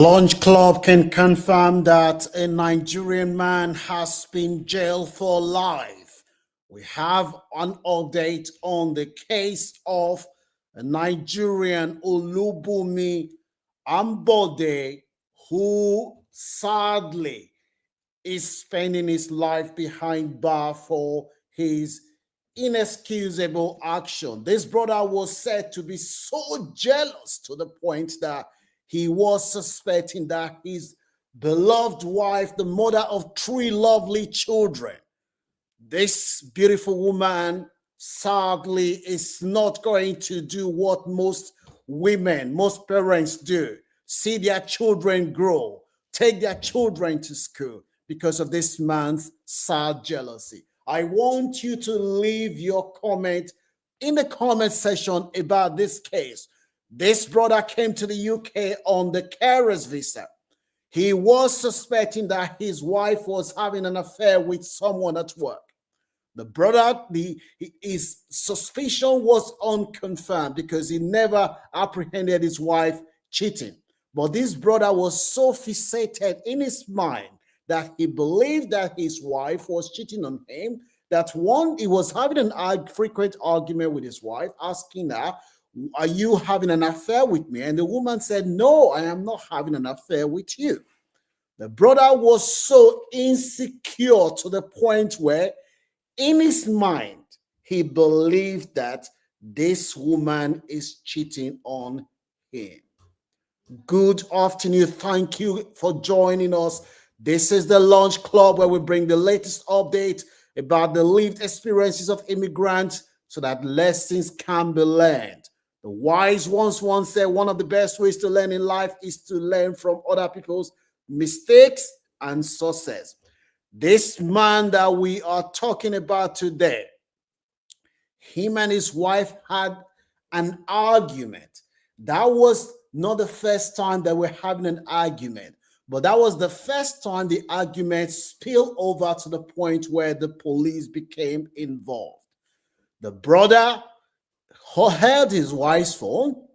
Lunch Club can confirm that a Nigerian man has been jailed for life. We have an update on the case of a Nigerian Olubumi Ambode, who sadly is spending his life behind bar for his inexcusable action. This brother was said to be so jealous to the point that he was suspecting that his beloved wife, the mother of 3 lovely children, this beautiful woman sadly is not going to do what most women, most parents do: see their children grow, take their children to school, because of this man's sad jealousy. I want you to leave your comment in the comment section about this case. This brother came to the UK on the carer's visa. He was suspecting that his wife was having an affair with someone at work. The brother, his suspicion was unconfirmed because he never apprehended his wife cheating. But this brother was so fixated in his mind that he believed that his wife was cheating on him, that he was having a frequent argument with his wife, asking her, "Are you having an affair with me?" And the woman said, "No, I am not having an affair with you." The brother was so insecure to the point where, in his mind, he believed that this woman is cheating on him. Good afternoon. Thank you for joining us. This is the Lunch Club, where we bring the latest update about the lived experiences of immigrants so that lessons can be learned. The wise ones once said one of the best ways to learn in life is to learn from other people's mistakes and success. This man that we are talking about today, him and his wife had an argument. That was not the first time that we're having an argument, but that was the first time the argument spilled over to the point where the police became involved. The brother held his wife's phone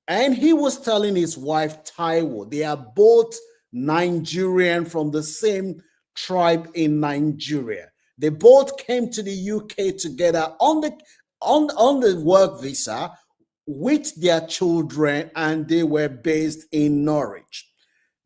and he was telling his wife, Taiwo, they are both Nigerian, from the same tribe in Nigeria. They both came to the UK together on the work visa with their children, and they were based in Norwich.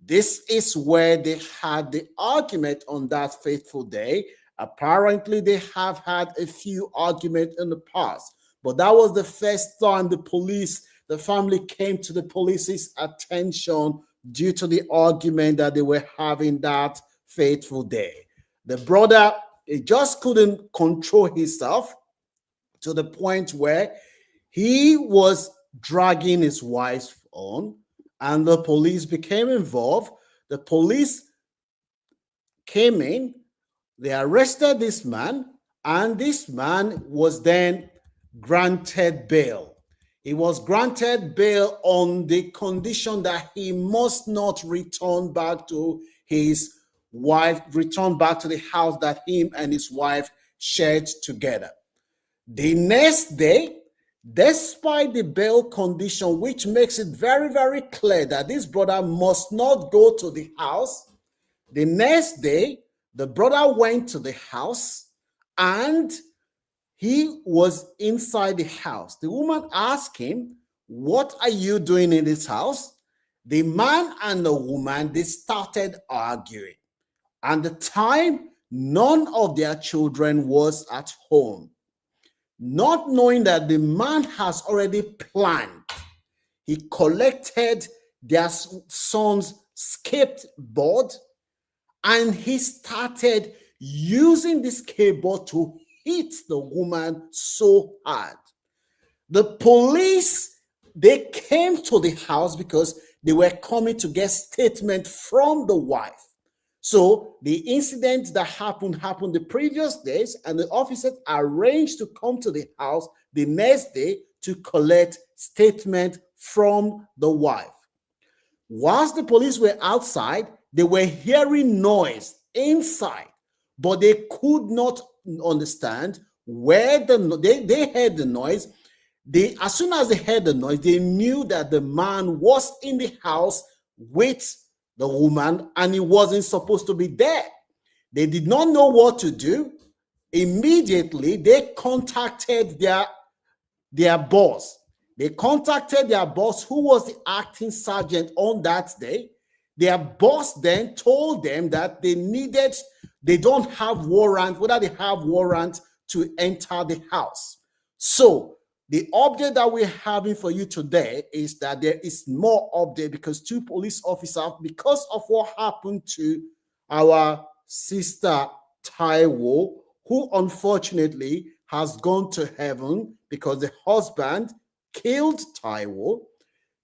This is where they had the argument on that fateful day. Apparently, they have had a few arguments in the past, but that was the first time the family came to the police's attention due to the argument that they were having that fateful day. The brother, he just couldn't control himself to the point where he was dragging his wife on, and the police became involved. The police came in, they arrested this man, and this man was then granted bail. He was granted bail on the condition that he must not return back to his wife, return back to the house that him and his wife shared together. The next day, despite the bail condition, which makes it very, very clear that this brother must not go to the house, the next day, the brother went to the house and he was inside the house. The woman asked him, "What are you doing in this house?" The man and the woman, they started arguing. And the time, none of their children was at home. Not knowing that the man has already planned, he collected their son's skateboard and he started using this skateboard to hit the woman so hard. The police, they came to the house because they were coming to get statement from the wife. So the incident that happened the previous days, and the officers arranged to come to the house the next day to collect statement from the wife. Whilst the police were outside, they were hearing noise inside, but they could not understand where they heard the noise. As soon as they heard the noise, they knew that the man was in the house with the woman, and he wasn't supposed to be there. They did not know what to do. Immediately, they contacted their boss. They contacted their boss, who was the acting sergeant on that day. Their boss then told them that they don't have warrant, whether they have warrant to enter the house. So the update that we're having for you today is that there is more update, because two police officers, because of what happened to our sister Taiwo, who unfortunately has gone to heaven because the husband killed Taiwo.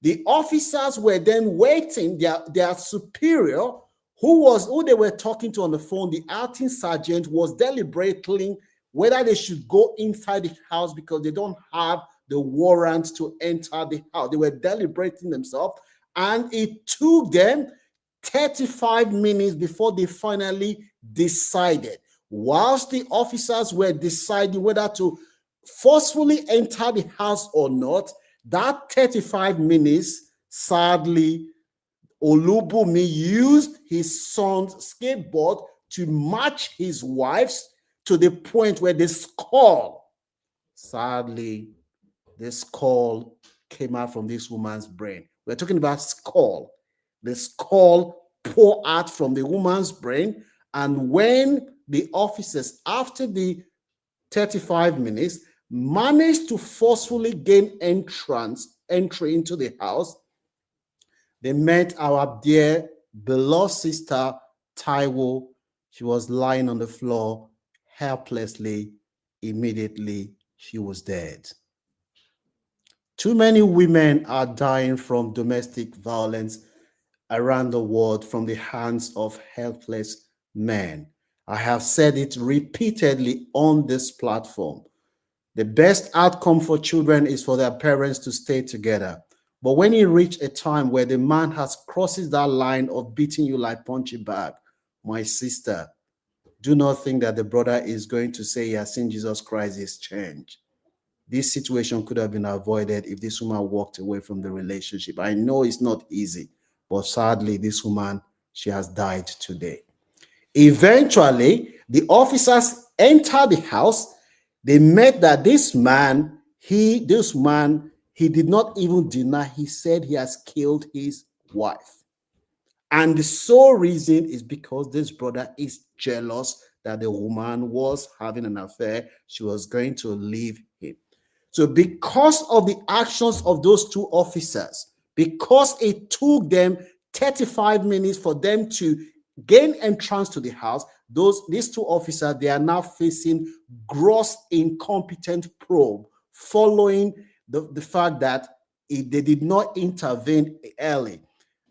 The officers were then waiting, their superior, who they were talking to on the phone, the acting sergeant, was deliberating whether they should go inside the house because they don't have the warrant to enter the house. They were deliberating themselves, and it took them 35 minutes before they finally decided. Whilst the officers were deciding whether to forcefully enter the house or not, that 35 minutes, sadly, Olubumi used his son's skateboard to match his wife's, to the point where the skull, sadly, the skull came out from this woman's brain. We're talking about skull. The skull poured out from the woman's brain, and when the officers, after the 35 minutes, managed to forcefully gain entry into the house, they met our dear beloved sister Taiwo. She was lying on the floor helplessly. Immediately, she was dead. Too many women are dying from domestic violence around the world from the hands of helpless men. I have said it repeatedly on this platform. The best outcome for children is for their parents to stay together. But when you reach a time where the man has crosses that line of beating you like punching bag, my sister, do not think that the brother is going to say he has seen Jesus Christ, is changed. This situation could have been avoided if this woman walked away from the relationship. I know it's not easy, but sadly, this woman, she has died today. Eventually, the officers entered the house. They met that this man, he did not even deny. He said he has killed his wife. And the sole reason is because this brother is jealous that the woman was having an affair. She was going to leave him. So because of the actions of those two officers, because it took them 35 minutes for them to gain entrance to the house, these two officers, they are now facing gross incompetent probe following the fact that they did not intervene early.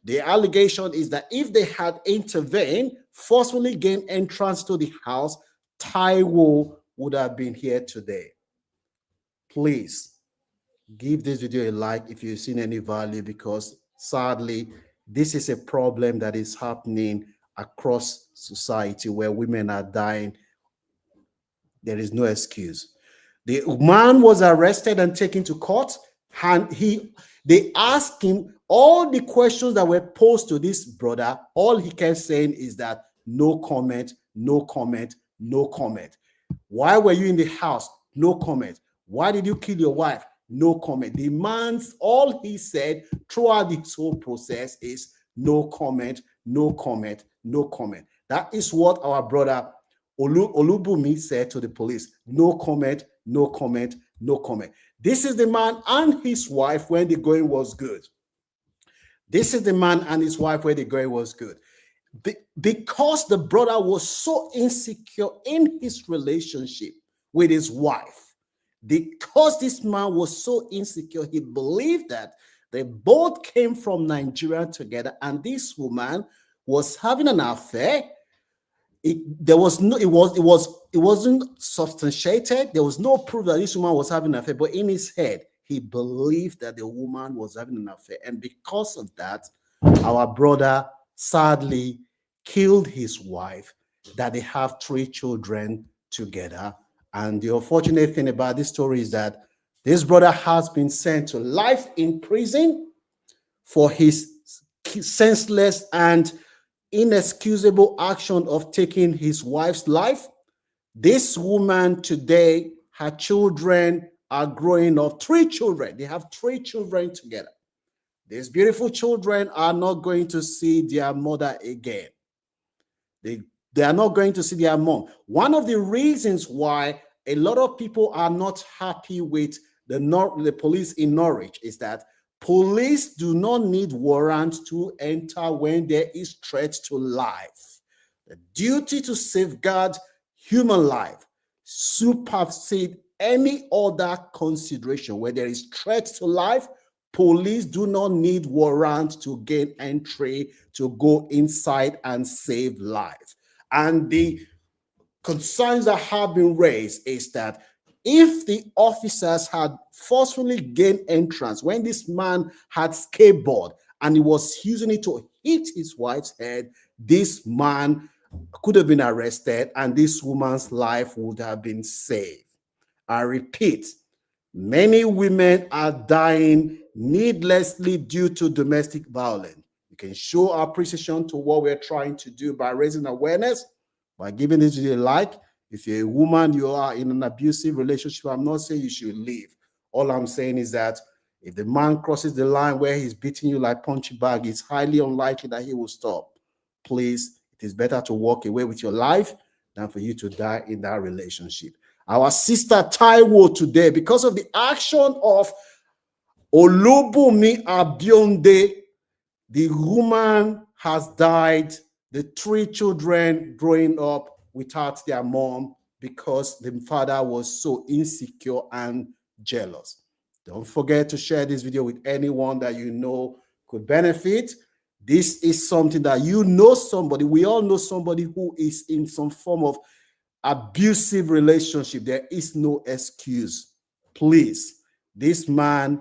The allegation is that if they had intervened, forcefully gained entrance to the house, Taiwo would have been here today. Please give this video a like if you've seen any value, because sadly, this is a problem that is happening across society where women are dying. There is no excuse. The man was arrested and taken to court, and they asked him all the questions that were posed to this brother. All he kept saying is that no comment, no comment, no comment. Why were you in the house? No comment. Why did you kill your wife? No comment. The man's, all he said throughout this whole process is no comment, no comment, no comment. That is what our brother Olubumi said to the police. No comment, no comment, no comment. This is the man and his wife when the going was good. This is the man and his wife when the going was good. Because the brother was so insecure in his relationship with his wife, because this man was so insecure, he believed that they both came from Nigeria together, and this woman was having an affair. It wasn't substantiated. There was no proof that this woman was having an affair, but in his head, he believed that the woman was having an affair. And because of that, our brother sadly killed his wife, that they have 3 children together. And the unfortunate thing about this story is that this brother has been sent to life in prison for his senseless and inexcusable action of taking his wife's life. This woman today, her children are growing up, 3 children. They have 3 children together. These beautiful children are not going to see their mother again. They, they are not going to see their mom. One of the reasons why a lot of people are not happy with the police in Norwich is that police do not need warrants to enter when there is threat to life. The duty to safeguard human life supersede any other consideration. Where there is threat to life, police do not need warrant to gain entry to go inside and save life. And the concerns that have been raised is that if the officers had forcefully gained entrance when this man had skateboard and he was using it to hit his wife's head, this man could have been arrested and this woman's life would have been saved. I repeat, many women are dying needlessly due to domestic violence. You can show appreciation to what we're trying to do by raising awareness, by giving this video a like. If you're a woman, you are in an abusive relationship, I'm not saying you should leave. All I'm saying is that if the man crosses the line where he's beating you like punching bag, it's highly unlikely that he will stop. Please, it is better to walk away with your life than for you to die in that relationship. Our sister Taiwo today, because of the action of Olubunmi Abionde, the woman has died. The 3 children growing up without their mom because the father was so insecure and jealous. Don't forget to share this video with anyone that you know could benefit. This is something that you know somebody, we all know somebody who is in some form of abusive relationship. There is no excuse. Please, this man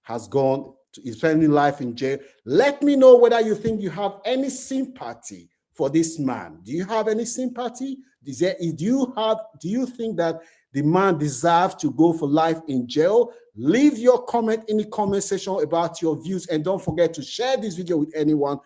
has gone to spending life in jail. Let me know whether you think you have any sympathy for this man. Do you have any sympathy? Do you think that the man deserves to go for life in jail? Leave your comment in the comment section about your views, and don't forget to share this video with anyone.